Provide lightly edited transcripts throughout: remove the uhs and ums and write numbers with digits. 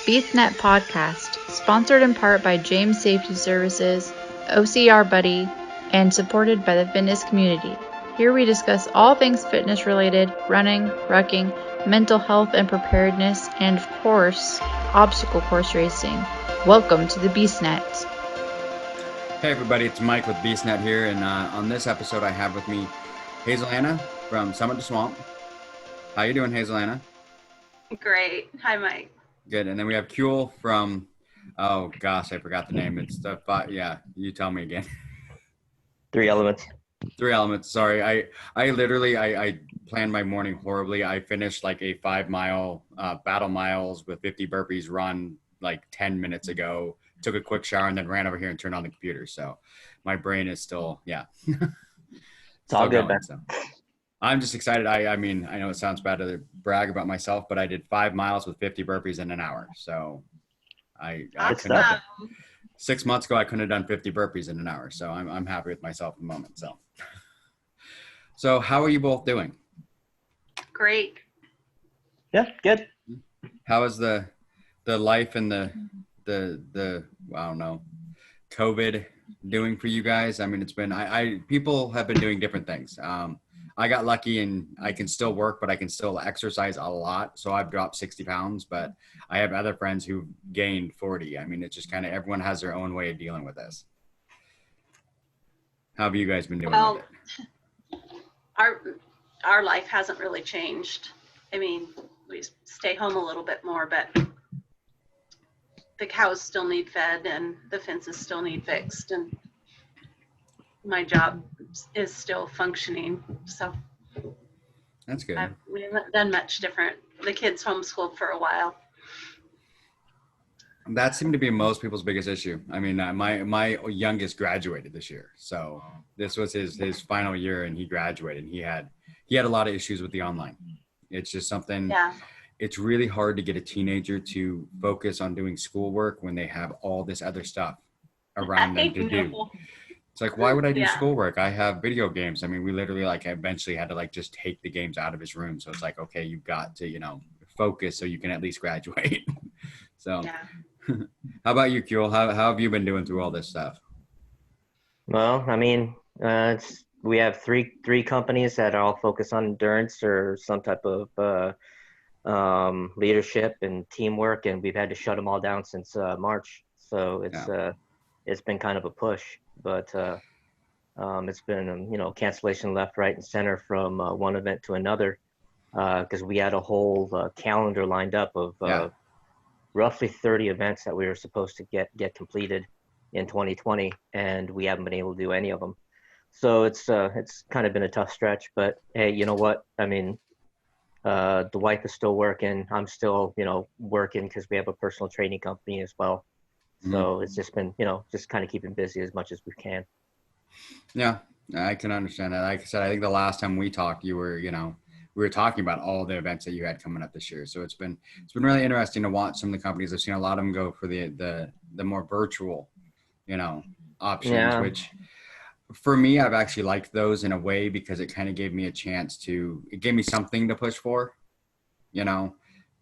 BeastNet Podcast, sponsored in part by James Safety Services, OCR Buddy, and supported by the fitness community. Here we discuss all things fitness related, running, rucking, mental health and preparedness, and of course, obstacle course racing. Welcome to the BeastNet. Hey everybody, it's Mike with BeastNet here, and on this episode I have with me Hazel Anna from Summit to Swamp. How you doing, Hazel Anna? Great. Hi, Mike. Good. And then we have Kuel from, oh gosh, I forgot the name. It's the yeah, you tell me again. Three Elements. Three Elements. Sorry, I literally planned my morning horribly. I finished like a 5-mile battle miles with 50 burpees run like 10 minutes ago. Took a quick shower and then ran over here and turned on the computer. So my brain is still, yeah. It's all good, man. So I'm just excited. I mean, I know it sounds bad to brag about myself, but I did 5 miles with 50 burpees in an hour. So I couldn't have, 6 months ago, I couldn't have done 50 burpees in an hour. So I'm happy with myself at the moment. So how are you both doing? Great. Yeah, good. How is the life and the I don't know, COVID doing for you guys? I mean, it's been, people have been doing different things. I got lucky and I can still work, but I can still exercise a lot. So I've dropped 60 pounds, but I have other friends who've gained 40. I mean, it's just kind of, everyone has their own way of dealing with this. How have you guys been doing with it? Our life hasn't really changed. I mean, we stay home a little bit more, but the cows still need fed and the fences still need fixed, and my job is still functioning. So That's good. We haven't done much different. The kids homeschooled for a while. That seemed to be most people's biggest issue. I mean, my youngest graduated this year, so this was his final year, and he graduated. And he had a lot of issues with the online. It's just something. Yeah. It's really hard to get a teenager to focus on doing schoolwork when they have all this other stuff around them to do. It's like, why would I do schoolwork? I have video games. I mean, we literally eventually had to just take the games out of his room. So it's like, okay, you've got to, focus so you can at least graduate. So yeah. How about you, Kuel? How have you been doing through all this stuff? Well, I mean, we have three companies that all focus on endurance or some type of leadership and teamwork, and we've had to shut them all down since March. So it's been kind of a push, but it's been cancellation left, right, and center from one event to another, because we had a whole calendar lined up of roughly 30 events that we were supposed to get completed in 2020, and we haven't been able to do any of them. So it's kind of been a tough stretch, but hey, you know what? I mean, the wife is still working. I'm still, working because we have a personal training company as well. So it's just been, just kind of keeping busy as much as we can. Yeah, I can understand that. Like I said, I think the last time we talked, you were, we were talking about all the events that you had coming up this year. So it's been really interesting to watch some of the companies. I've seen a lot of them go for the more virtual, options, which for me, I've actually liked those in a way because it kind of gave me a chance it gave me something to push for,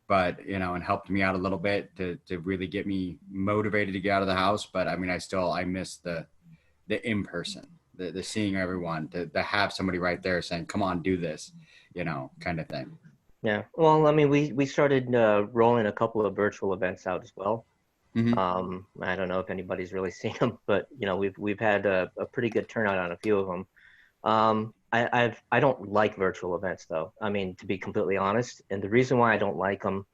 but, and helped me out a little bit to really get me motivated to get out of the house. But I mean, I miss the in-person, the seeing everyone, to have somebody right there saying, come on, do this, kind of thing. Yeah. Well, I mean, we started rolling a couple of virtual events out as well. Mm-hmm. I don't know if anybody's really seen them, but we've had a pretty good turnout on a few of them. I don't like virtual events though. I mean, to be completely honest, and the reason why I don't like them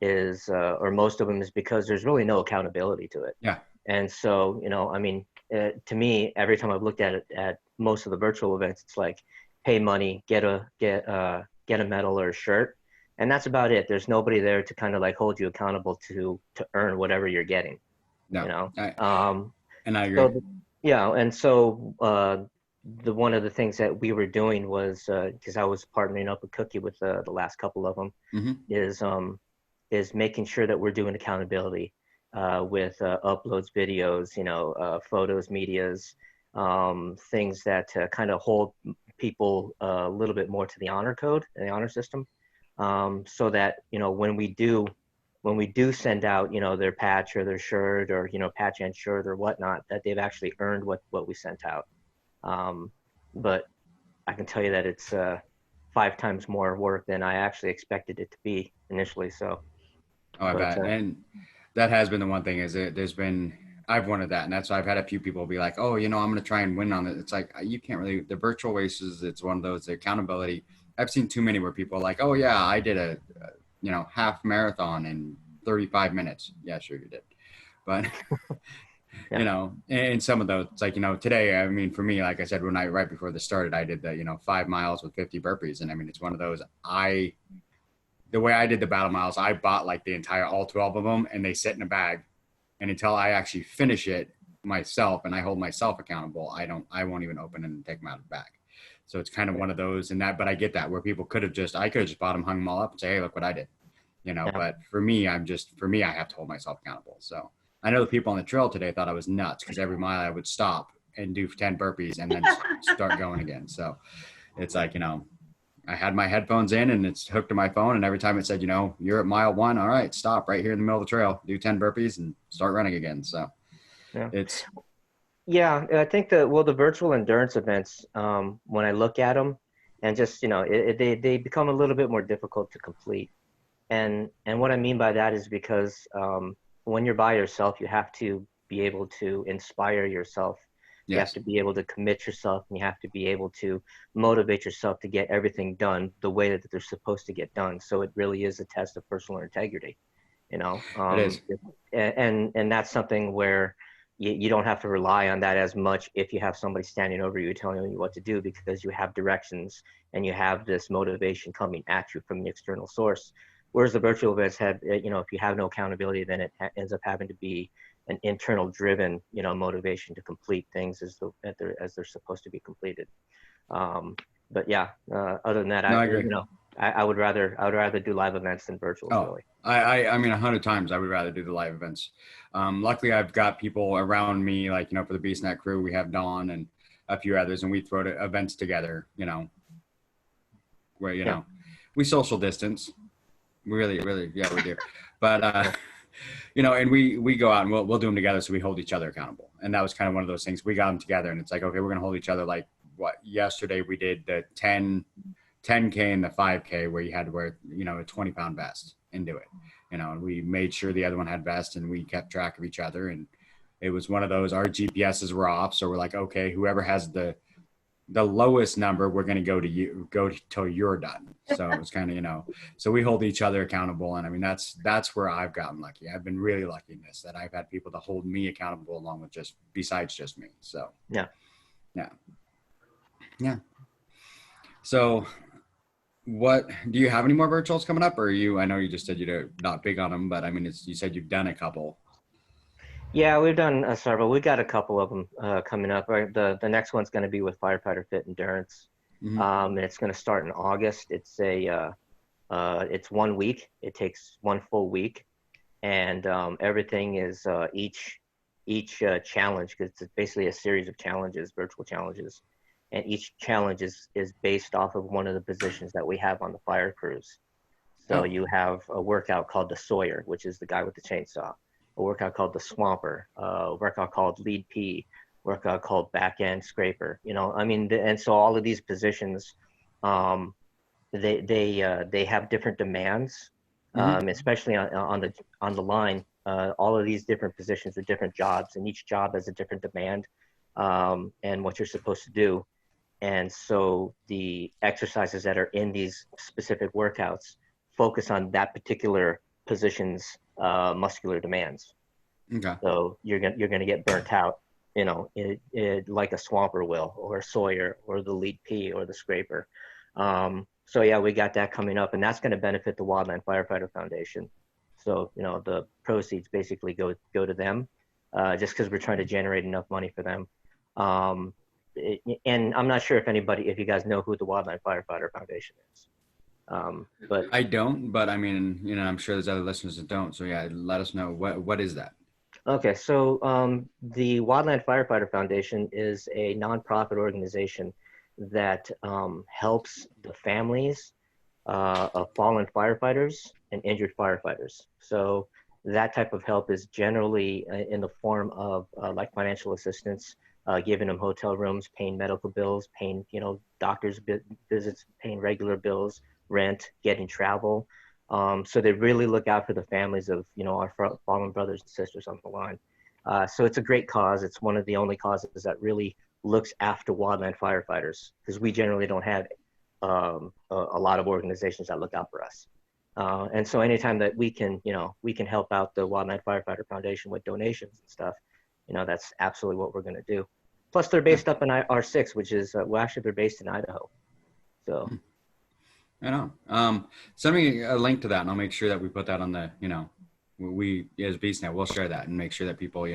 is, or most of them, is because there's really no accountability to it. Yeah. And so, I mean, to me, every time I've looked at it at most of the virtual events, it's like pay money, get a medal or a shirt. And that's about it. There's nobody there to kind of hold you accountable to earn whatever you're getting. No. And I agree. So, and so one of the things that we were doing was, because I was partnering up with Cookie with the last couple of them, is making sure that we're doing accountability with uploads, videos, photos, medias, things that kind of hold people a little bit more to the honor code and the honor system. So that, when we do when we do send out, their patch or their shirt or, patch and shirt or whatnot, that they've actually earned what we sent out. But I can tell you that it's 5 times more work than I actually expected it to be initially. So, Oh, I bet. And that has been the one thing is I've wanted that. And that's why I've had a few people be like, oh, I'm going to try and win on it. It's like, you can't really, the virtual races, it's one of those, the accountability. I've seen too many where people are like, oh yeah, I did a half marathon in 35 minutes. Yeah, sure you did. But, yeah. And some of those, it's like, today, I mean, for me, like I said, right before this started, I did the, 5 miles with 50 burpees. And I mean, it's one of those, the way I did the battle miles, I bought like the entire, all 12 of them, and they sit in a bag. And until I actually finish it myself and I hold myself accountable, I won't even open and take them out of the bag. So it's kind of one of those but I get that where people I could have just bought them, hung them all up and say, hey, look what I did, Yeah. But for me, I have to hold myself accountable. So I know the people on the trail today thought I was nuts because every mile I would stop and do 10 burpees and then start going again. So it's like, I had my headphones in and it's hooked to my phone. And every time it said, you're at mile 1, all right, stop right here in the middle of the trail, do 10 burpees and start running again. So yeah, I think the virtual endurance events, when I look at them and just, they become a little bit more difficult to complete. And what I mean by that is because when you're by yourself, you have to be able to inspire yourself. Yes. You have to be able to commit yourself, and you have to be able to motivate yourself to get everything done the way that they're supposed to get done. So it really is a test of personal integrity, It is. And that's something where you don't have to rely on that as much if you have somebody standing over you telling you what to do, because you have directions and you have this motivation coming at you from the external source. Whereas the virtual events have, if you have no accountability, then it ends up having to be an internal driven, motivation to complete things as they're supposed to be completed. But yeah, other than that, I agree. I would rather do live events than virtual. Really. I mean, 100 times I would rather do the live events. Luckily, I've got people around me, like, for the BeastNet crew, we have Dawn and a few others, and we throw events together, where, we social distance. Really, really, yeah, we do. But, and we go out and we'll do them together. So we hold each other accountable. And that was kind of one of those things. We got them together and it's like, okay, we're going to hold each other. Like yesterday we did the 10K and the 5K where you had to wear, a 20-pound vest and do it, and we made sure the other one had vest and we kept track of each other. And it was one of those, our GPSs were off. So we're like, okay, whoever has the lowest number, we're going to go till you're done. So it's kind of, so we hold each other accountable. And I mean, that's where I've gotten lucky. I've been really lucky in this, that I've had people to hold me accountable along with besides just me. So, yeah. So what, do you have any more virtuals coming up, or I know you just said you're not big on them, but I mean, you said you've done a couple. Yeah, we've done several. We got a couple of them coming up. Right, the next one's going to be with Firefighter Fit Endurance, and it's going to start in August. It's it's 1 week. It takes 1 full week, and everything is each challenge, because it's basically a series of challenges, virtual challenges, and each challenge is based off of one of the positions that we have on the fire crews. So you have a workout called the Sawyer, which is the guy with the chainsaw. A workout called the Swamper, a workout called Lead P, workout called Back End Scraper. And so all of these positions, they have different demands, especially on the line. All of these different positions are different jobs, and each job has a different demand and what you're supposed to do. And so the exercises that are in these specific workouts focus on that particular position's muscular demands. Okay. So you're gonna get burnt out, like a Swamper will, or a Sawyer, or the Lead P, or the Scraper. So yeah, we got that coming up, and that's going to benefit the Wildland Firefighter Foundation. So the proceeds basically go to them, just because we're trying to generate enough money for them. And I'm not sure if you guys know who the Wildland Firefighter Foundation is. But I don't, but I mean, I'm sure there's other listeners that don't. So yeah, let us know what is that? Okay, so the Wildland Firefighter Foundation is a nonprofit organization that helps the families of fallen firefighters and injured firefighters. So that type of help is generally in the form of like financial assistance, giving them hotel rooms, paying medical bills, paying, doctor's visits, paying regular bills, rent, getting travel. So they really look out for the families of, our fallen brothers and sisters on the line. So it's a great cause. It's one of the only causes that really looks after wildland firefighters, because we generally don't have a lot of organizations that look out for us. And so anytime that we can help out the Wildland Firefighter Foundation with donations and stuff, that's absolutely what we're going to do. Plus, they're based up in R6, which is, well, actually, they're based in Idaho. So. I know. Send me a link to that, and I'll make sure that we put that on the, we as BeastNet, we'll share that and make sure that people,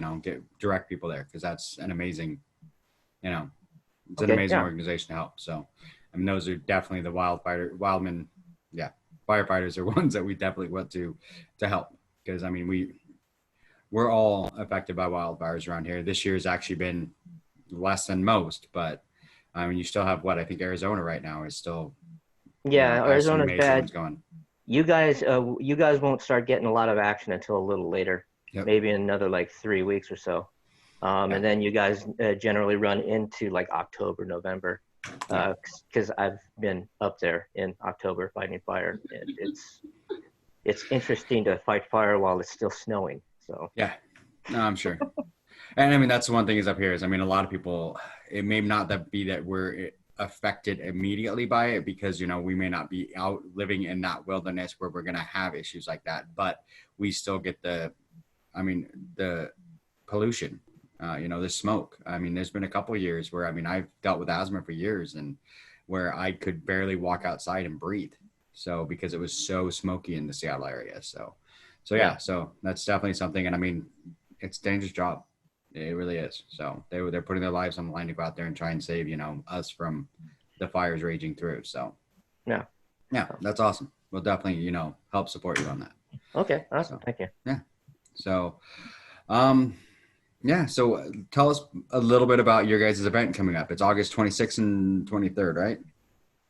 direct people there, because that's an amazing, it's an amazing organization to help. So, I mean, those are definitely the wildmen, firefighters are ones that we definitely want to help, because I mean, we're all affected by wildfires around here. This year has actually been less than most, but I mean, you still have I think Arizona right now is still. Yeah, Arizona's bad. Going. You guys won't start getting a lot of action until a little later, maybe in another like 3 weeks or so. And then you guys generally run into like October, November, because I've been up there in October fighting fire. And it's interesting to fight fire while it's still snowing. So yeah, no, I'm sure. And I mean, that's the one thing is up here is, I mean, a lot of people, it may not be that we're affected immediately by it, because we may not be out living in that wilderness where we're going to have issues like that, but we still get the pollution, the smoke. I mean, there's been a couple of years where, I mean, I've dealt with asthma for years, and where I could barely walk outside and breathe, so because it was so smoky in the Seattle area. So that's definitely something. And I mean, it's a dangerous job. It really is. So they're putting their lives on the line to go out there and try and save, us from the fires raging through. So yeah, that's awesome. We'll definitely, help support you on that. Okay. Awesome. Thank you. Yeah. So, so tell us a little bit about your guys' event coming up. It's August 26th and 23rd, right?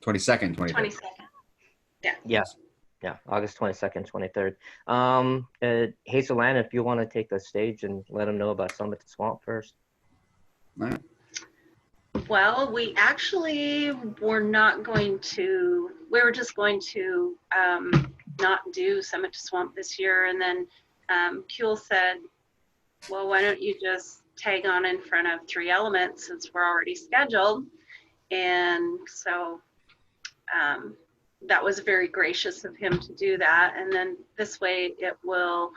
22nd, 23rd. 22nd. Yeah. Yes. Yeah, August 22nd, 23rd. Hazel-Ann, if you want to take the stage and let them know about Summit to Swamp first. All right. Well, we actually were just going to not do Summit to Swamp this year. And then Kuehl said, well, why don't you just tag on in front of Three Elements, since we're already scheduled. And so that was very gracious of him to do that. And then this way it will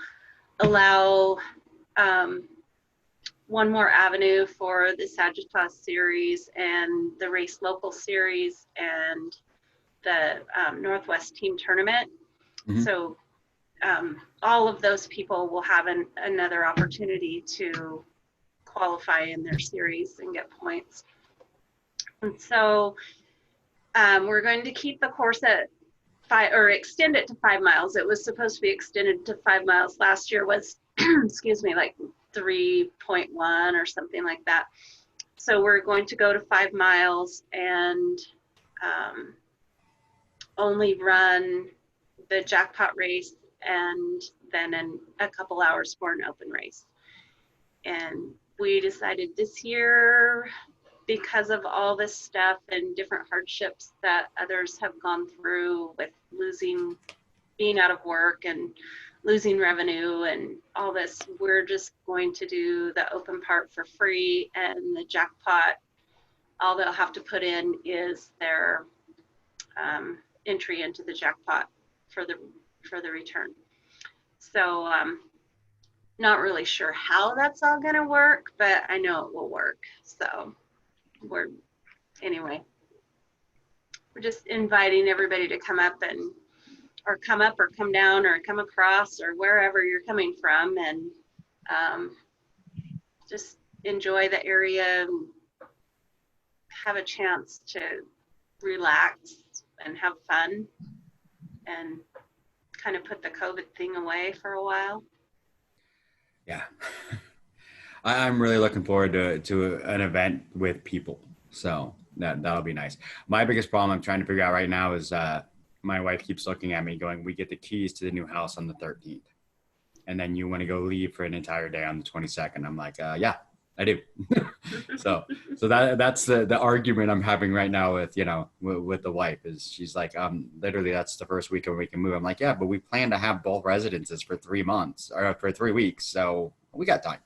allow one more avenue for the Sagitta Series and the Race Local Series and the Northwest Team Tournament. Mm-hmm. So all of those people will have another opportunity to qualify in their series and get points. And so we're going to keep the course at extend it to 5 miles. It was supposed to be extended to 5 miles. Last year was, excuse me, like 3.1 or something like that. So we're going to go to 5 miles and only run the jackpot race and then in a couple hours for an open race. And we decided this year, because of all this stuff and different hardships that others have gone through with being out of work and losing revenue and all this, we're just going to do the open part for free, and the jackpot, all they'll have to put in is their entry into the jackpot for the return. So not really sure how that's all going to work, but I know it will work. So we're just inviting everybody to come up or come down or come across or wherever you're coming from, and just enjoy the area and have a chance to relax and have fun and kind of put the COVID thing away for a while. Yeah. I'm really looking forward to an event with people. So that'll be nice. My biggest problem I'm trying to figure out right now is my wife keeps looking at me going, we get the keys to the new house on the 13th. And then you want to go leave for an entire day on the 22nd. I'm like, yeah, I do. so that's the argument I'm having right now with, with the wife is she's like, literally that's the first weekend we can move. I'm like, yeah, but we plan to have both residences for 3 months or for 3 weeks. So we got time.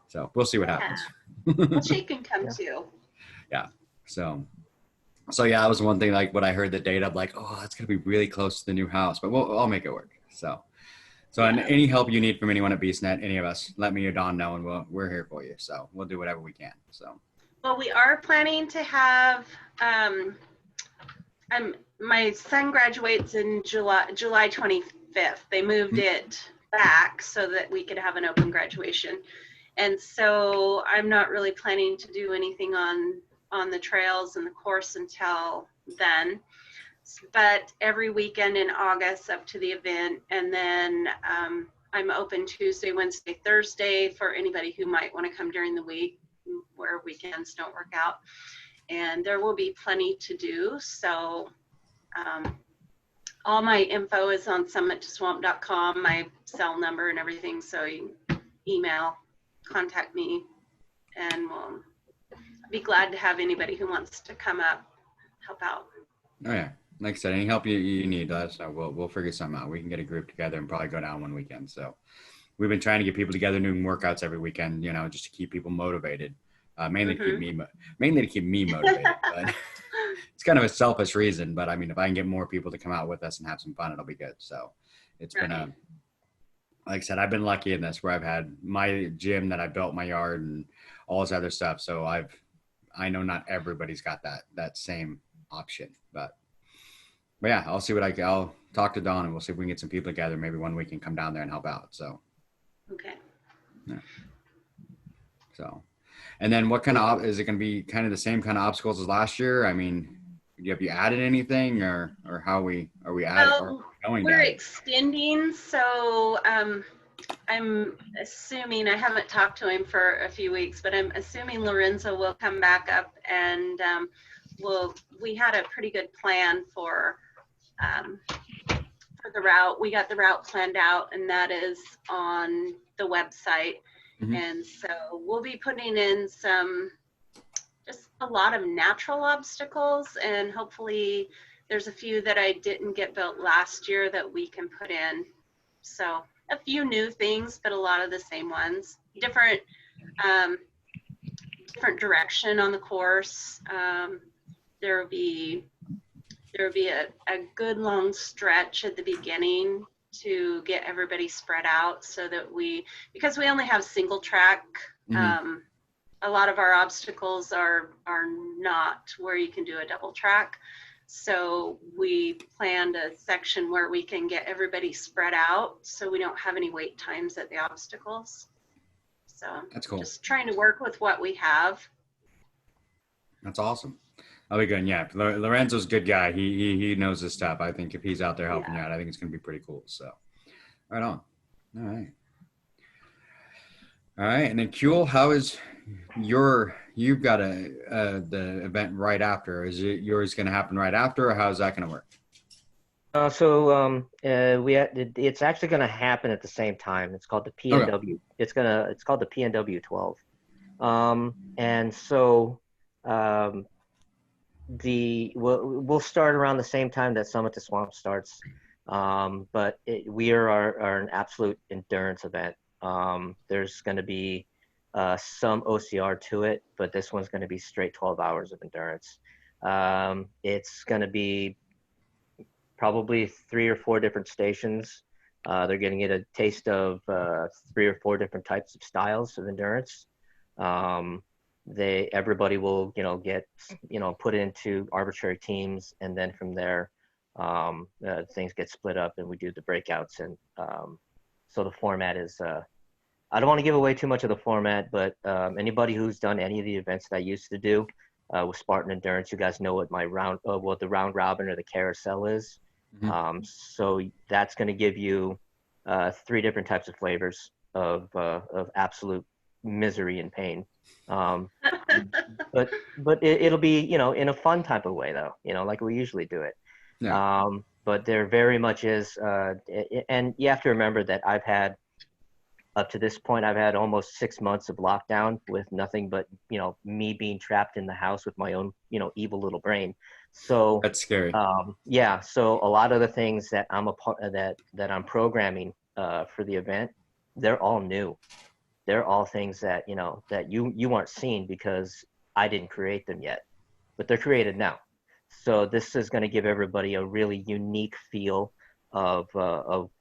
So we'll see what happens. Well, she can come too. Yeah. So yeah, that was one thing, like what I heard the date, I'm like, oh, that's going to be really close to the new house, but I'll make it work. So and any help you need from anyone at BeastNet, any of us, let me or Don know, and we're here for you. So we'll do whatever we can. So. Well, we are planning to have, my son graduates in July 25th. They moved it back so that we could have an open graduation. And so I'm not really planning to do anything on the trails and the course until then. But every weekend in August up to the event, and then I'm open Tuesday, Wednesday, Thursday for anybody who might want to come during the week where weekends don't work out. And there will be plenty to do. So all my info is on summittoswamp.com, my cell number and everything. So you email, contact me, and we'll be glad to have anybody who wants to come up, help out. Oh yeah. Like I said, any help you need, let us know. We'll figure something out. We can get a group together and probably go down one weekend. So we've been trying to get people together doing workouts every weekend, just to keep people motivated. Mainly to keep me motivated. But it's kind of a selfish reason. But I mean, if I can get more people to come out with us and have some fun, it'll be good. So it's been like I said, I've been lucky in this where I've had my gym that I built my yard and all this other stuff. So I know not everybody's got that same option, but yeah, I'll see I'll talk to Dawn and we'll see if we can get some people together. Maybe one week and come down there and help out. So, okay. Yeah. So, and then what kind of, is it going to be kind of the same kind of obstacles as last year? I mean, have you added anything or how are we adding or going down? We're extending. So, I'm assuming, I haven't talked to him for a few weeks, but I'm assuming Lorenzo will come back up and, we had a pretty good plan for the route. We got the route planned out, and that is on the website. Mm-hmm. And so we'll be putting in just a lot of natural obstacles, and hopefully there's a few that I didn't get built last year that we can put in. So a few new things, but a lot of the same ones. Different direction on the course. There will be a good long stretch at the beginning to get everybody spread out so that because we only have single track, a lot of our obstacles are not where you can do a double track. So we planned a section where we can get everybody spread out so we don't have any wait times at the obstacles. So that's cool. Just trying to work with what we have. That's awesome. I'll be good. Yeah. Lorenzo's a good guy. He knows his stuff. I think if he's out there helping you out, I think it's going to be pretty cool. So right on. All right. All right. And then Kuhl, how is you've got the event right after. Is it yours going to happen right after, or how's that going to work? It's actually going to happen at the same time. It's called the PNW. Okay. It's called the PNW12. And so we'll start around the same time that Summit to Swamp starts. But we are an absolute endurance event. There's going to be some OCR to it, but this one's going to be straight 12 hours of endurance. It's going to be probably 3 or 4 different stations. They're going to get a taste of 3 or 4 different types of styles of endurance. Everybody will, get, put into arbitrary teams, and then from there, things get split up and we do the breakouts. And so the format is, I don't want to give away too much of the format, but anybody who's done any of the events that I used to do with Spartan Endurance, you guys know what what the round robin or the carousel is. Mm-hmm. So that's going to give you 3 different types of flavors of absolute misery and pain. But it'll be, in a fun type of way though, like we usually do it. Yeah. but there very much is, and you have to remember that up to this point, I've had almost 6 months of lockdown with nothing but, me being trapped in the house with my own, evil little brain. So That's scary. yeah, so a lot of the things that I'm a part that I'm programming for the event, they're all new. They're all things that, that you aren't seeing because I didn't create them yet, but they're created now. So this is going to give everybody a really unique feel of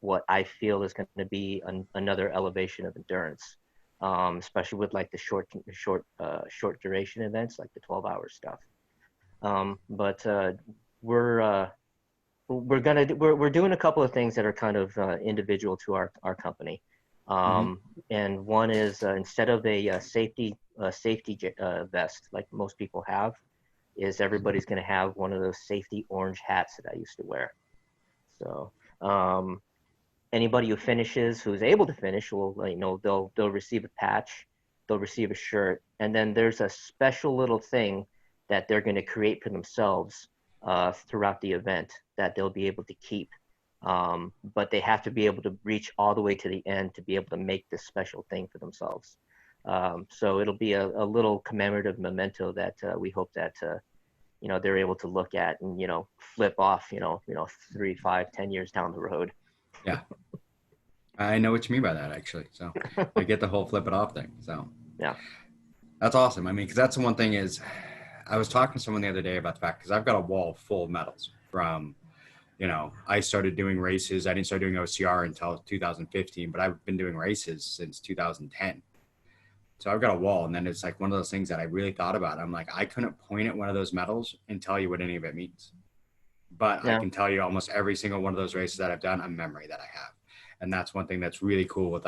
what I feel is going to be another elevation of endurance, especially with like the short duration events, like the 12-hour stuff. But we're we're doing a couple of things that are kind of individual to our company. And one is instead of a safety vest like most people have, is everybody's going to have one of those safety orange hats that I used to wear. So anybody who finishes, who's able to finish, will, they'll receive a patch, they'll receive a shirt, and then there's a special little thing that they're going to create for themselves throughout the event that they'll be able to keep. But they have to be able to reach all the way to the end to be able to make this special thing for themselves. So it'll be a little commemorative memento that we hope that they're able to look at and flip off 3, 5, 10 years down the road. Yeah, I know what you mean by that, actually. So I get the whole flip it off thing. So yeah, that's awesome. I mean, because that's the one thing is, I was talking to someone the other day about the fact, because I've got a wall full of medals from, I started doing races. I didn't start doing OCR until 2015, but I've been doing races since 2010. So I've got a wall, and then it's like one of those things that I really thought about. I'm like, I couldn't point at one of those medals and tell you what any of it means. But yeah, I can tell you almost every single one of those races that I've done, a memory that I have. And that's one thing that's really cool with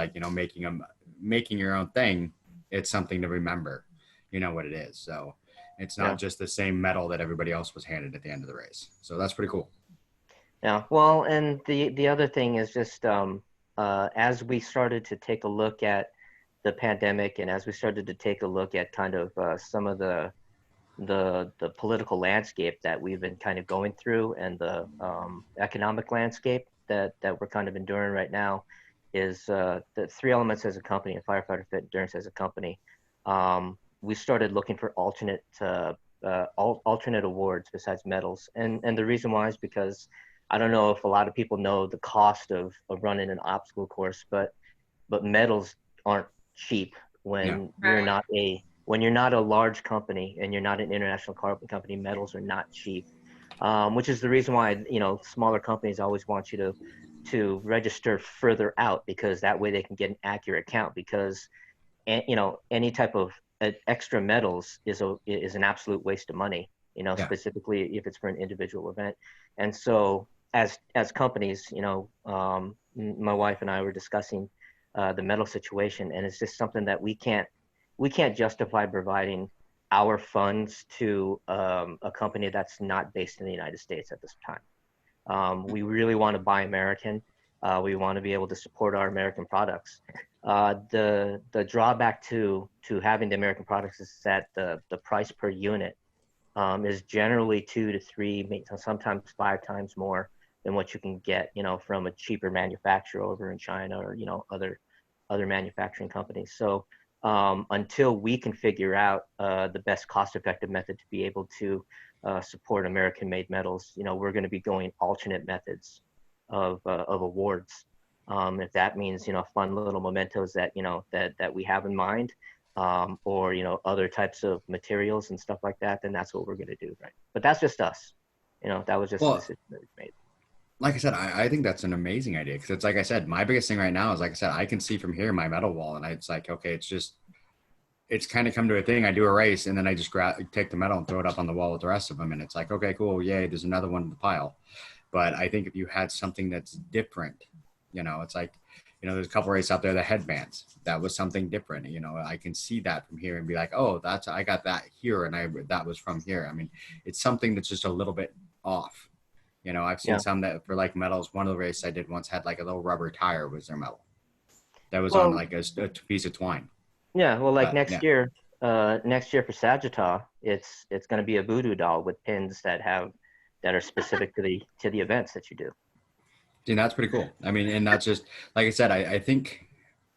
making your own thing. It's something to remember, what it is. So it's not just the same medal that everybody else was handed at the end of the race. So that's pretty cool. Yeah. Well, and the other thing is just as we started to take a look at the pandemic, and as we started to take a look at kind of some of the political landscape that we've been kind of going through, and the economic landscape that we're kind of enduring right now, is the Three Elements as a company and Firefighter Fit Endurance as a company. We started looking for alternate awards besides medals, and the reason why is because I don't know if a lot of people know the cost of running an obstacle course, but medals aren't cheap when you're not a large company and you're not an international carbon company. Medals are not cheap, which is the reason why smaller companies always want you to register further out, because that way they can get an accurate count, because any type of extra medals is an absolute waste of money, specifically if it's for an individual event. And so as companies, my wife and I were discussing the medal situation, and it's just something that we can't justify providing our funds to a company that's not based in the United States at this time. We really want to buy American. We want to be able to support our American products. The drawback to having the American products is that the price per unit is generally 2 to 3, sometimes 5 times more than what you can get, from a cheaper manufacturer over in China, or other manufacturing companies. So until we can figure out the best cost-effective method to be able to support American-made medals, we're going to be going alternate methods of awards. If that means fun little mementos that that we have in mind, or other types of materials and stuff like that, then that's what we're going to do, right? But that's just us. That was just a decision that we made. Like I said, I think that's an amazing idea, because it's like I said, my biggest thing right now is, like I said, I can see from here my medal wall, and it's like, okay, it's kind of come to a thing. I do a race, and then I just take the medal and throw it up on the wall with the rest of them, and it's like, okay, cool, yay, there's another one in the pile. But I think if you had something that's different, it's like, there's a couple races out there, the headbands, that was something different. I can see that from here and be like, oh, I got that here, and that was from here. I mean, it's something that's just a little bit off. I've seen some that for like medals. One of the races I did once had like a little rubber tire was their medal. That was on like a piece of twine. Yeah, well, like next year for Sagitta, it's going to be a voodoo doll with pins that have, that are specific to the events that you do. And that's pretty cool. I mean, and that's just, like I said, I think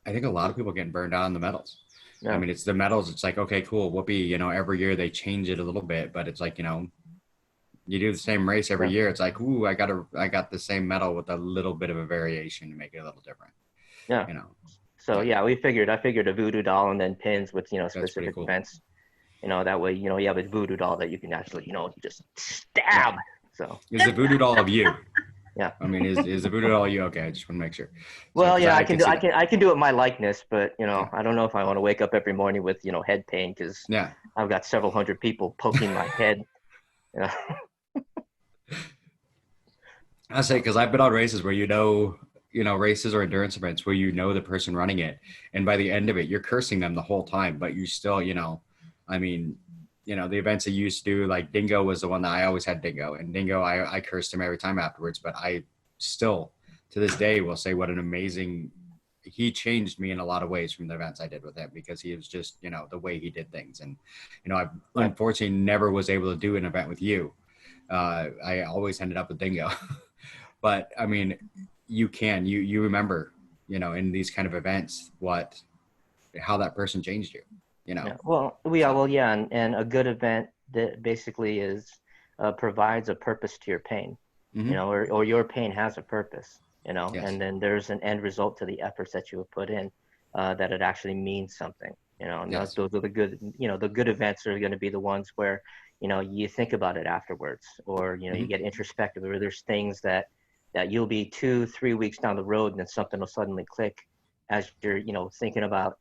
a lot of people are getting burned out on the medals. Yeah. I mean, it's the medals. It's like, okay, cool. Whoopee, you know, every year they change it a little bit, but it's like, you know, you do the same race every year. It's like, ooh, I got the same medal with a little bit of a variation to make it a little different. Yeah. You know. So yeah, I figured a voodoo doll and then pins with, you know, specific cool. events. You know, that way, you know, you have a voodoo doll that you can actually, you know, just stab. Right. So is the voodoo doll of you? Yeah. I mean, is the voodoo doll you? Okay, I just want to make sure. Well, So, yeah, I can do it my likeness, but you know, Yeah. I don't know if I want to wake up every morning with, you know, head pain because Yeah. I've got several hundred people poking my head. You know? I say because I've been on races where you know, races or endurance events where you know the person running it, and by the end of it, you're cursing them the whole time, but you still, you know, I mean, you know, the events I used to do, like Dingo was the one that I always had Dingo, and Dingo, I cursed him every time afterwards, but I still, to this day, will say what an amazing, he changed me in a lot of ways from the events I did with him because he was just, you know, the way he did things. And, you know, I unfortunately never was able to do an event with you. I always ended up with Dingo. But I mean, you remember, you know, in these kind of events, how that person changed you, you know? Yeah. Well, yeah. And a good event that basically provides a purpose to your pain, Mm-hmm. you know, or your pain has a purpose, you know, Yes. and then there's an end result to the efforts that you have put in, that it actually means something, you know, and Yes. those are the good, you know, the good events are going to be the ones where, you know, you think about it afterwards, or, you know, you get introspective, or there's things that you'll be 2-3 weeks down the road and then something will suddenly click as you're, you know, thinking about,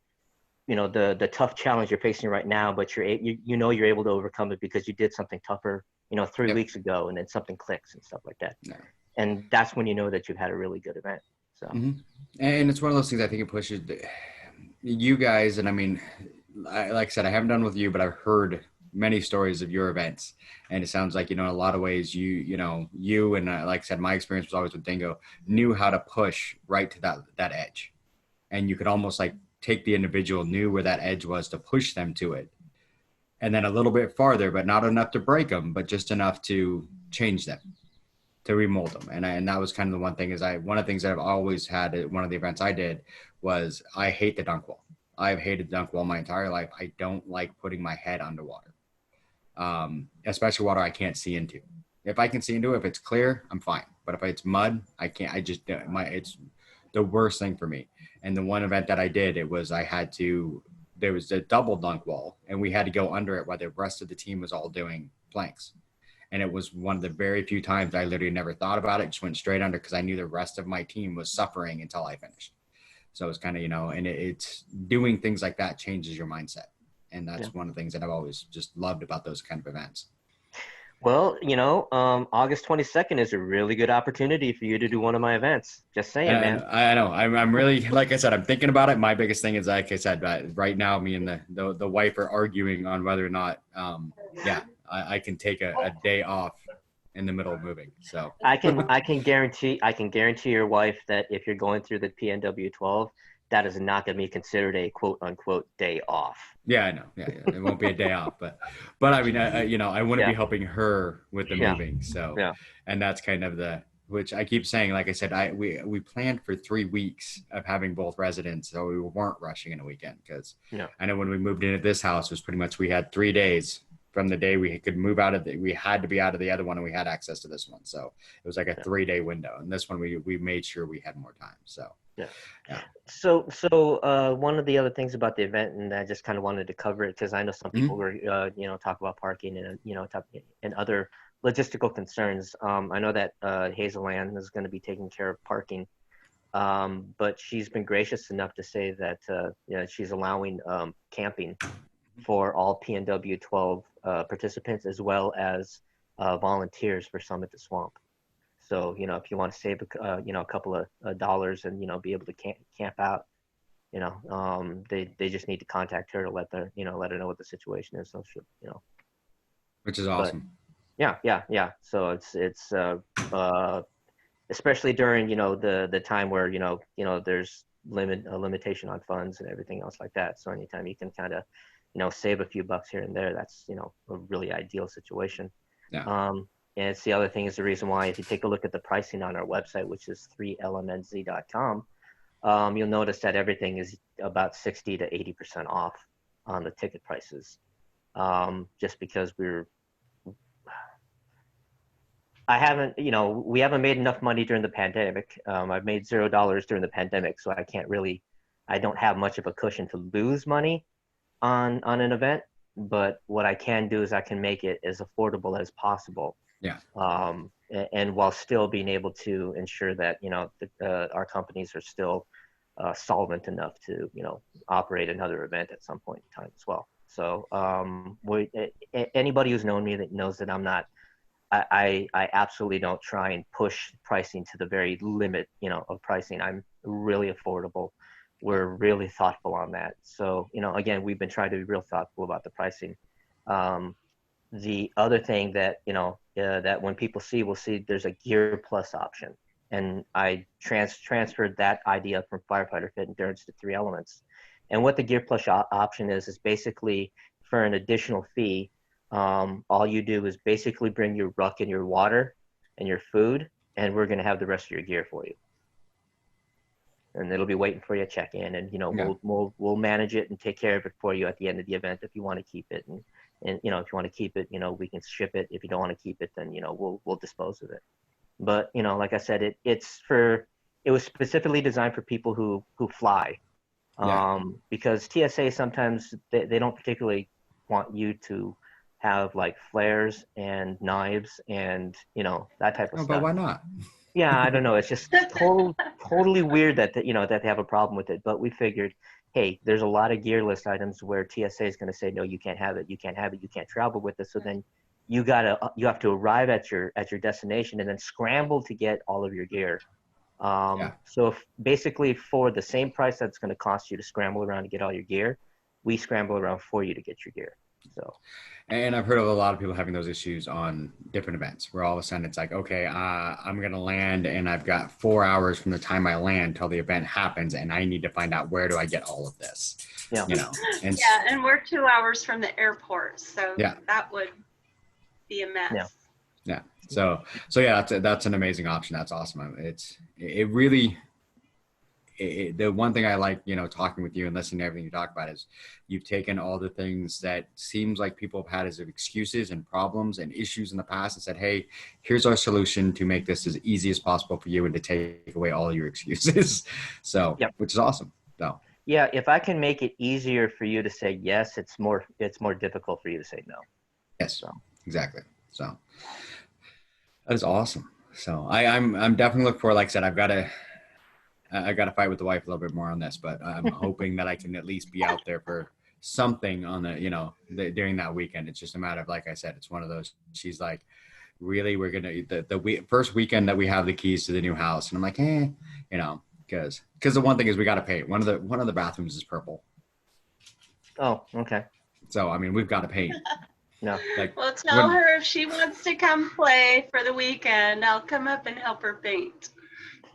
you know, the tough challenge you're facing right now, but you know you're able to overcome it because you did something tougher, you know, 3 weeks ago, and then something clicks and stuff like that. Yeah. And that's when you know that you've had a really good event. So And it's one of those things I think it pushes you guys, and I mean, like I said, I haven't done with you, but I've heard many stories of your events, and it sounds like, you know, in a lot of ways you and like I said, my experience was always with Dingo, knew how to push right to that edge, and you could almost like take the individual, knew where that edge was to push them to it, and then a little bit farther, but not enough to break them, but just enough to change them, to remold them. And that was kind of the one thing one of the things that I've always had at one of the events I did was I hate the dunk wall. I've hated the dunk wall my entire life. I don't like putting my head underwater, especially water I can't see into. If I can see into it, if it's clear, I'm fine. But if it's mud, I can't. It's the worst thing for me. And the one event that I did, there was a double dunk wall, and we had to go under it while the rest of the team was all doing planks. And it was one of the very few times I literally never thought about it, just went straight under because I knew the rest of my team was suffering until I finished. So it's kind of, you know, and it's doing things like that changes your mindset. And that's one of the things that I've always just loved about those kind of events. Well, you know, August 22nd is a really good opportunity for you to do one of my events. Just saying, man. I know. I'm really, like I said, I'm thinking about it. My biggest thing is, like I said, right now, me and the wife are arguing on whether or not, I can take a day off in the middle of moving. So I can guarantee your wife that if you're going through the PNW12, that is not going to be considered a quote unquote day off. Yeah, I know. Yeah. It won't be a day off, but I mean, I wouldn't be helping her with the moving. So, and that's kind of which I keep saying, like I said, we planned for 3 weeks of having both residents, so we weren't rushing in a weekend because I know when we moved into this house, it was pretty much we had 3 days from the day we could move out of we had to be out of the other one, and we had access to this one. So it was like a 3-day window, and this one we made sure we had more time. So So one of the other things about the event, and I just kind of wanted to cover it because I know some people were talk about parking and and other logistical concerns. I know that Hazelland is going to be taking care of parking, but she's been gracious enough to say that she's allowing camping for all PNW12 participants as well as volunteers for Summit to Swamp. So, you know, if you want to save a couple of dollars and, you know, be able to camp out, you know, they just need to contact her to let her know what the situation is. So, you know, which is awesome. But, yeah. So it's especially during, you know, the time where, you know, there's a limitation on funds and everything else like that. So anytime you can kind of, you know, save a few bucks here and there, that's, you know, a really ideal situation. Yeah. and it's the other thing is the reason why, if you take a look at the pricing on our website, which is 3lmnz.com, you'll notice that everything is about 60 to 80% off on the ticket prices. Just because we haven't made enough money during the pandemic. I've made $0 during the pandemic, so I don't have much of a cushion to lose money on an event. But what I can do is I can make it as affordable as possible. Yeah. And while still being able to ensure that, our companies are still solvent enough to, operate another event at some point in time as well. So anybody who's known me that knows that I absolutely don't try and push pricing to the very limit, of pricing. I'm really affordable. We're really thoughtful on that. So, again, we've been trying to be real thoughtful about the pricing. The other thing that, that when people see, we'll see there's a Gear Plus option. And I transferred that idea from Firefighter Fit Endurance to 3 Elements. And what the Gear Plus option is basically for an additional fee, all you do is basically bring your ruck and your water and your food, and we're going to have the rest of your gear for you. And it'll be waiting for you to check in, and we'll manage it and take care of it for you at the end of the event if you want to keep it. And if you want to keep it, we can ship it. If you don't want to keep it, then we'll dispose of it. But like I said, it was specifically designed for people who fly, because TSA sometimes they don't particularly want you to have like flares and knives and that type of stuff. But why not? Yeah, I don't know. It's just totally weird that they have a problem with it. But we figured, hey, there's a lot of gear list items where TSA is going to say, no, you can't have it, you can't have it, you can't travel with it. So then you have to arrive at your destination and then scramble to get all of your gear. So basically, for the same price that's going to cost you to scramble around to get all your gear, we scramble around for you to get your gear. So. And I've heard of a lot of people having those issues on different events where all of a sudden it's like, okay, I'm going to land and I've got 4 hours from the time I land till the event happens. And I need to find out, where do I get all of this? Yeah. And and we're 2 hours from the airport. So that would be a mess. Yeah. So yeah, that's an amazing option. That's awesome. It really, the one thing I like, talking with you and listening to everything you talk about is you've taken all the things that seems like people have had as excuses and problems and issues in the past and said, hey, here's our solution to make this as easy as possible for you and to take away all your excuses. So, which is awesome. So. Yeah, if I can make it easier for you to say yes, it's more difficult for you to say no. Yes, so. Exactly. So that is awesome. So I'm definitely looking for, like I said, I got to fight with the wife a little bit more on this, but I'm hoping that I can at least be out there for something on during that weekend. It's just a matter of, like I said, it's one of those, she's like, really, we're going to, the first weekend that we have the keys to the new house. And I'm like, because the one thing is we got to paint. One of the bathrooms is purple. Oh, okay. So, I mean, we've got to paint. No. Well, tell her if she wants to come play for the weekend, I'll come up and help her paint.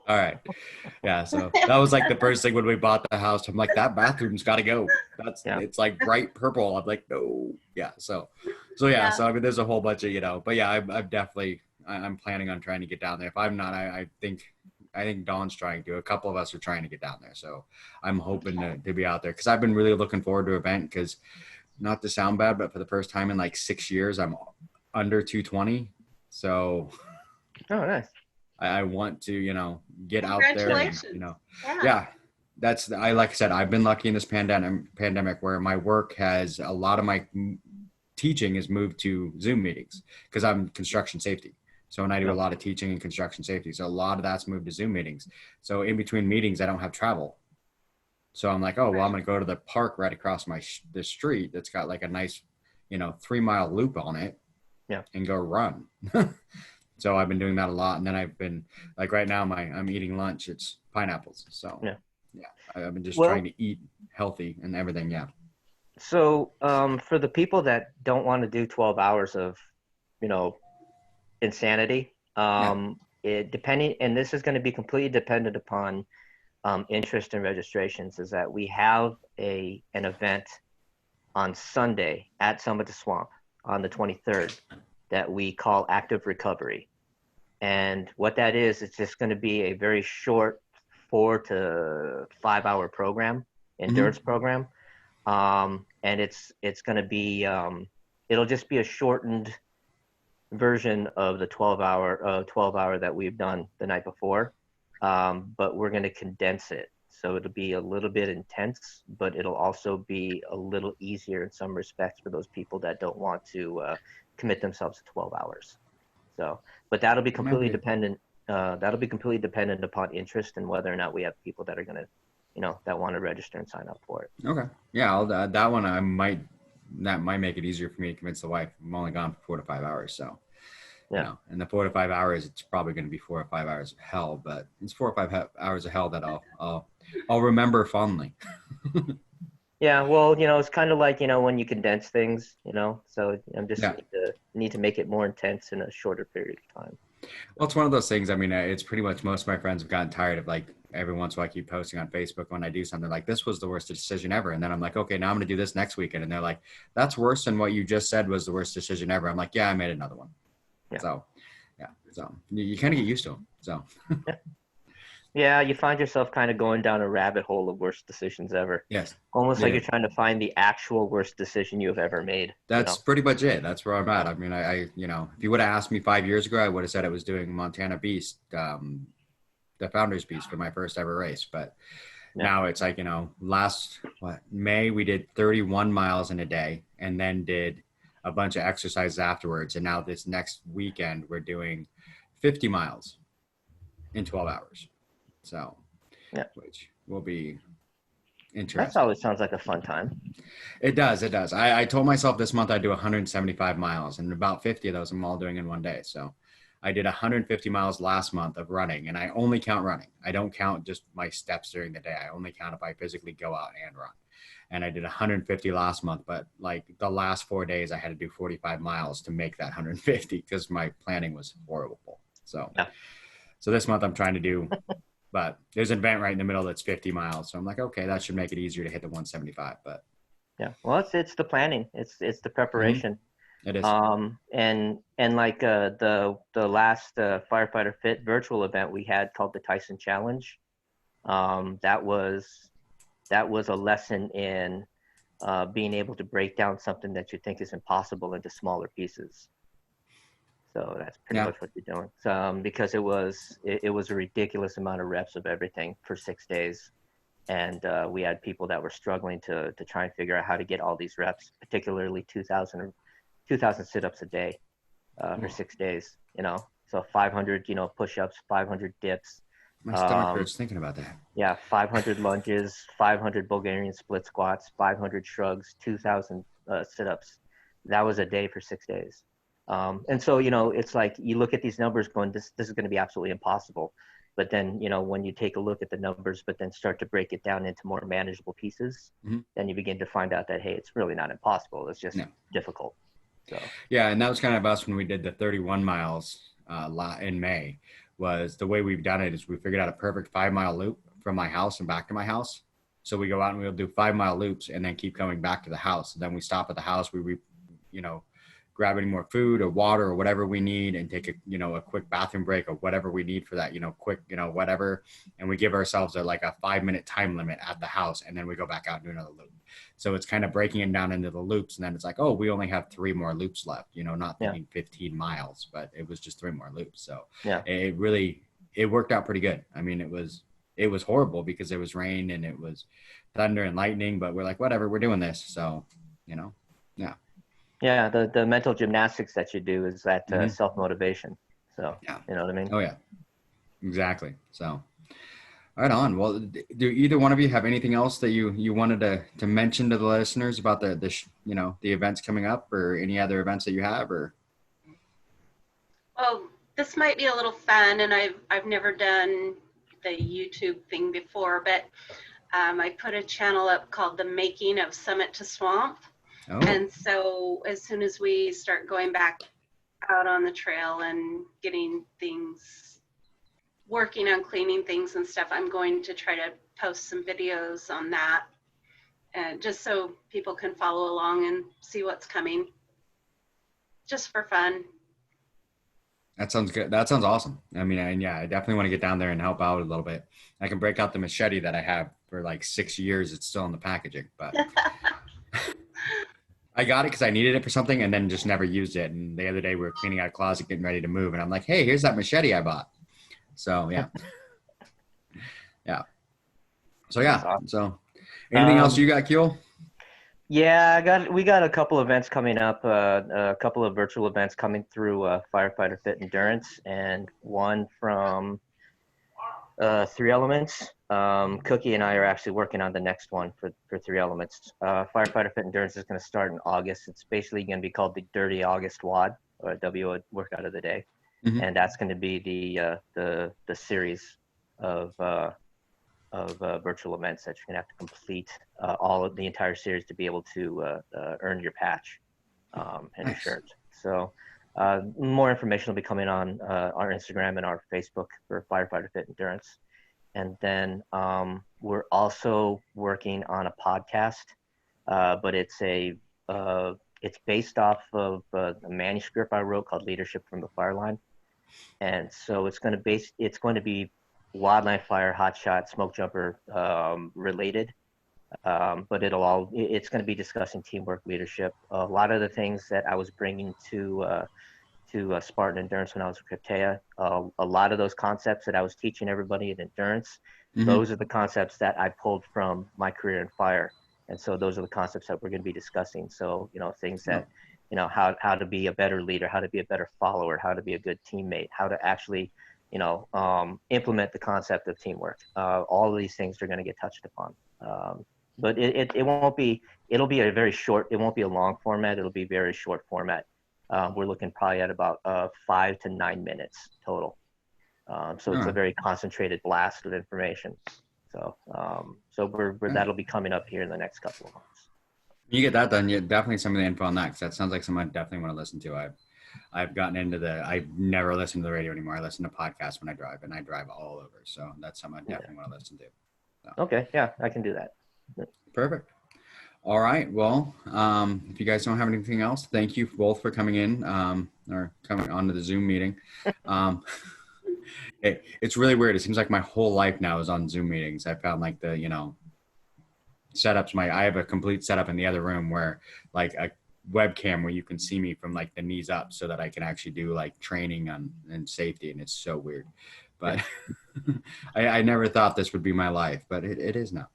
All right. Yeah. So that was like the first thing when we bought the house. I'm like, that bathroom's got to go. It's like bright purple. I'm like, no. Yeah. So yeah. So I mean, there's a whole bunch of, but yeah, I'm planning on trying to get down there. If I'm not, I think Dawn's trying to. A couple of us are trying to get down there. So I'm hoping to be out there, because I've been really looking forward to an event, because not to sound bad, but for the first time in like 6 years, I'm under 220. So. Oh, nice. I want to, get out there. Congratulations. Like I said, I've been lucky in this pandemic where my work has, a lot of my teaching has moved to Zoom meetings, because I'm construction safety. So, and I do a lot of teaching in construction safety. So a lot of that's moved to Zoom meetings. So in between meetings, I don't have travel. So I'm like, oh, well, I'm going to go to the park right across the street that's got like a nice, 3-mile loop on it, and go run. So I've been doing that a lot. And then I've been, like, right now I'm eating lunch. It's pineapples. So I've been just trying to eat healthy and everything. Yeah. So for the people that don't want to do 12 hours of, insanity, depending, and this is going to be completely dependent upon interest and registrations, is that we have an event on Sunday at Summit to Swamp on the 23rd. that we call active recovery. And what that is, it's just going to be a very short 4 to 5 hour program, endurance program. And it's going to be, it'll just be a shortened version of the 12 hour that we've done the night before. But we're going to condense it. So it'll be a little bit intense, but it'll also be a little easier in some respects for those people that don't want to commit themselves to 12 hours. So, but that'll be completely dependent. That'll be completely dependent upon interest and whether or not we have people that are going to, that want to register and sign up for it. Okay. Yeah. That one, that might make it easier for me to convince the wife. I'm only gone for 4 to 5 hours. So, yeah. In the 4 to 5 hours, it's probably going to be 4 or 5 hours of hell, but it's 4 or 5 hours of hell that I'll remember fondly. Yeah, well, it's kind of like, when you condense things, so I'm just need to make it more intense in a shorter period of time. Well, it's one of those things. I mean, it's pretty much most of my friends have gotten tired of, like, every once in a while I keep posting on Facebook when I do something like, this was the worst decision ever. And then I'm like, okay, now I'm going to do this next weekend. And they're like, that's worse than what you just said was the worst decision ever. I'm like, yeah, I made another one. Yeah. So, yeah. So you kind of get used to them. So. Yeah, you find yourself kind of going down a rabbit hole of worst decisions ever. Yes. Almost like you're trying to find the actual worst decision you've ever made. That's pretty much it. That's where I'm at. I mean, I if you would have asked me 5 years ago, I would have said I was doing Montana Beast, the Founders Beast for my first ever race. But now it's like, May we did 31 miles in a day and then did a bunch of exercises afterwards. And now this next weekend, we're doing 50 miles in 12 hours. So, which will be interesting. That always sounds like a fun time. It does. It does. I told myself this month I'd do 175 miles, and about 50 of those I'm all doing in one day. So I did 150 miles last month of running, and I only count running. I don't count just my steps during the day. I only count if I physically go out and run. And I did 150 last month, but like the last 4 days I had to do 45 miles to make that 150 because my planning was horrible. So, so this month I'm trying to do but there's an event right in the middle that's 50 miles. So I'm like, okay, that should make it easier to hit the 175. But yeah, well, it's the planning. It's the preparation. It is. And like the last Firefighter Fit virtual event we had called the Tyson Challenge. That was a lesson in being able to break down something that you think is impossible into smaller pieces. So that's pretty much what you're doing. So, because it was a ridiculous amount of reps of everything for 6 days. And we had people that were struggling to try and figure out how to get all these reps, particularly 2,000 sit-ups a day for 6 days, So 500, push-ups, 500 dips. My stomach hurts thinking about that. Yeah, 500 lunges, 500 Bulgarian split squats, 500 shrugs, 2,000 sit-ups. That was a day for 6 days. And so, it's like you look at these numbers going, this is going to be absolutely impossible. But then, when you take a look at the numbers, but then start to break it down into more manageable pieces, then you begin to find out that, hey, it's really not impossible. It's just difficult. So. Yeah, and that was kind of us when we did the 31 miles in May. Was the way we've done it is we figured out a perfect 5-mile loop from my house and back to my house. So we go out and we'll do 5-mile loops and then keep coming back to the house. And then we stop at the house. We grab any more food or water or whatever we need and take a quick bathroom break or whatever we need for that, quick, whatever. And we give ourselves a 5-minute time limit at the house. And then we go back out and do another loop. So it's kind of breaking it down into the loops. And then it's like, oh, we only have 3 more loops left, not thinking 15 miles, but it was just 3 more loops. So it worked out pretty good. I mean, it was horrible because it was rain and it was thunder and lightning, but we're like, whatever, we're doing this. So, yeah. Yeah, the mental gymnastics that you do is that self-motivation. So, you know what I mean? Oh, yeah, exactly. So, right on. Well, do either one of you have anything else that you wanted to mention to the listeners about the events coming up or any other events that you have? Or Well, this might be a little fun, and I've never done the YouTube thing before, but I put a channel up called The Making of Summit to Swamp. Oh. And so as soon as we start going back out on the trail and getting things, working on cleaning things and stuff, I'm going to try to post some videos on that, and just so people can follow along and see what's coming, just for fun. That sounds good. That sounds awesome. I mean, I definitely want to get down there and help out a little bit. I can break out the machete that I have for like 6 years. It's still in the packaging, but I got it because I needed it for something and then just never used it. And the other day we were cleaning out a closet, getting ready to move. And I'm like, hey, here's that machete I bought. So, yeah. Yeah. So, yeah. Awesome. So anything else you got, Keel? Yeah, we got a couple events coming up, a couple of virtual events coming through Firefighter Fit Endurance, and one from 3 Elements. Cookie and I are actually working on the next one for 3 Elements. Firefighter Fit Endurance is going to start in August. It's basically going to be called the Dirty August WOD, or W Workout of the Day, and that's going to be the series of virtual events that you're gonna have to complete all of the entire series to be able to earn your patch and your shirt. So more information will be coming on our Instagram and our Facebook for Firefighter Fit Endurance. And then we're also working on a podcast, but it's based off of a manuscript I wrote called Leadership from the Fireline. And so it's going to be wildland fire, hotshot, smoke jumper related, but it's going to be discussing teamwork, leadership, a lot of the things that I was bringing to Spartan Endurance when I was with Cryptea. A lot of those concepts that I was teaching everybody in Endurance, those are the concepts that I pulled from my career in fire, and so those are the concepts that we're going to be discussing. So things that how to be a better leader, how to be a better follower, how to be a good teammate, how to actually implement the concept of teamwork. All of these things are going to get touched upon. But it won't be, it'll be a very short, it won't be a long format. It'll be very short format. We're looking probably at about 5 to 9 minutes total. So it's a very concentrated blast of information. So that'll be coming up here in the next couple of months. You get that done. You definitely some of the info on that, because that sounds like something I definitely want to listen to. I've gotten into I never listen to the radio anymore. I listen to podcasts when I drive, and I drive all over. So that's something I definitely want to listen to. So. Okay. Yeah, I can do that. Perfect. All right. Well, if you guys don't have anything else, thank you both for coming in or coming onto the Zoom meeting. It's really weird. It seems like my whole life now is on Zoom meetings. I found like the, setups. I have a complete setup in the other room where like a webcam where you can see me from like the knees up, so that I can actually do like training and safety. And it's so weird, but I never thought this would be my life, but it is now.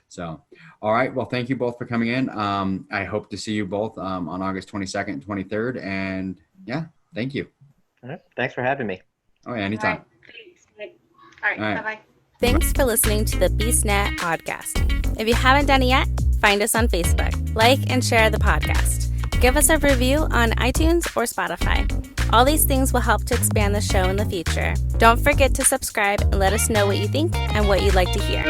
So, all right. Well, thank you both for coming in. I hope to see you both on August 22nd and 23rd. And yeah, thank you. All right. Thanks for having me. Oh, yeah, anytime. All right. Bye-bye. Thanks for listening to the BeastNet podcast. If you haven't done it yet, find us on Facebook, like and share the podcast. Give us a review on iTunes or Spotify. All these things will help to expand the show in the future. Don't forget to subscribe and let us know what you think and what you'd like to hear.